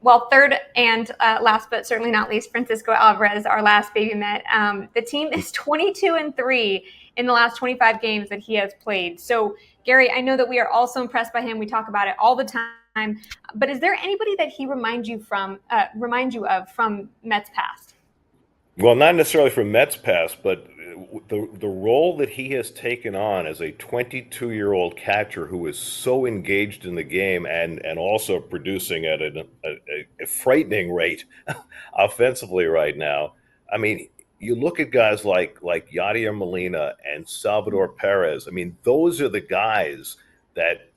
Well, third and last, but certainly not least, Francisco Alvarez, our last baby Met. The team is 22-3 in the last 25 games that he has played. So, Gary, I know that we are also impressed by him. We talk about it all the time. But is there anybody that he reminds you of from Mets past? Well, not necessarily from Mets past, but the role that he has taken on as a 22-year-old catcher who is so engaged in the game and also producing at a frightening rate offensively right now. I mean, you look at guys like Yadier Molina and Salvador Perez. I mean, those are the guys that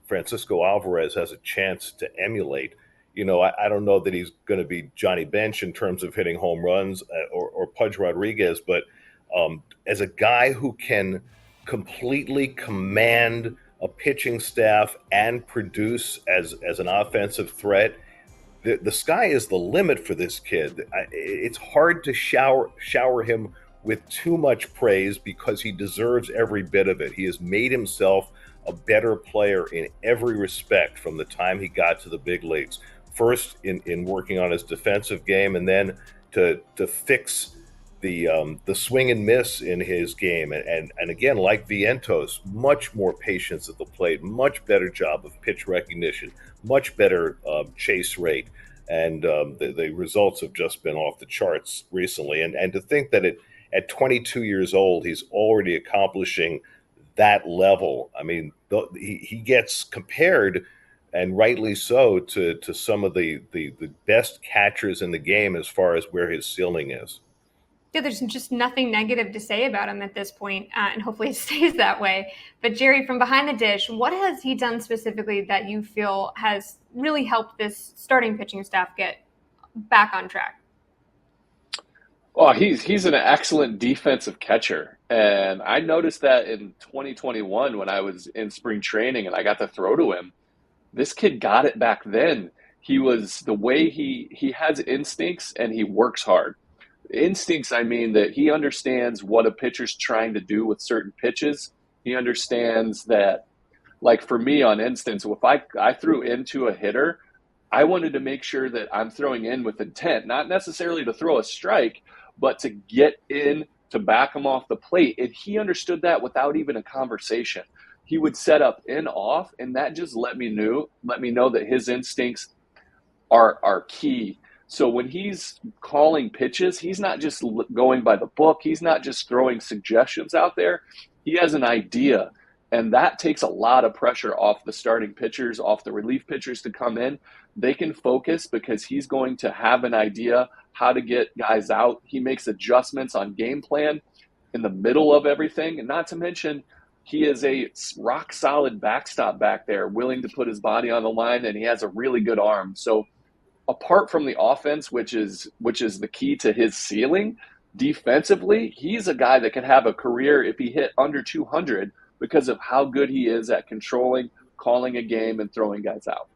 Francisco Alvarez has a chance to emulate. I don't know that he's going to be Johnny Bench in terms of hitting home runs or Pudge Rodriguez, but as a guy who can completely command a pitching staff and produce as an offensive threat, the sky is the limit for this kid. It's hard to shower him with too much praise because he deserves every bit of it. He has made himself a better player in every respect from the time he got to the big leagues. First in working on his defensive game, and then to fix the swing and miss in his game, and again, like Vientos, much more patience at the plate, much better job of pitch recognition, much better chase rate, and the results have just been off the charts recently. And to think that at 22 years old, he's already accomplishing that level. I mean, he gets compared, and rightly so, to some of the best catchers in the game as far as where his ceiling is. Yeah, there's just nothing negative to say about him at this point, and hopefully it stays that way. But Jerry, from behind the dish, what has he done specifically that you feel has really helped this starting pitching staff get back on track? Oh, he's an excellent defensive catcher. And I noticed that in 2021 when I was in spring training and I got to throw to him. This kid got it back then. He was the way he has instincts and he works hard. Instincts, I mean that he understands what a pitcher's trying to do with certain pitches. He understands that, like for me, on instance, if I threw into a hitter, I wanted to make sure that I'm throwing in with intent, not necessarily to throw a strike, but to get in to back him off the plate. And he understood that without even a conversation. He would set up in off, and that just let me know that his instincts are key. So when he's calling pitches, he's not just going by the book. He's not just throwing suggestions out there. He has an idea, and that takes a lot of pressure off the starting pitchers, off the relief pitchers to come in. They can focus because he's going to have an idea how to get guys out. He makes adjustments on game plan in the middle of everything, and not to mention he is a rock-solid backstop back there, willing to put his body on the line, and he has a really good arm. So apart from the offense, which is the key to his ceiling, defensively, he's a guy that could have a career if he hit under 200 because of how good he is at controlling, calling a game, and throwing guys out.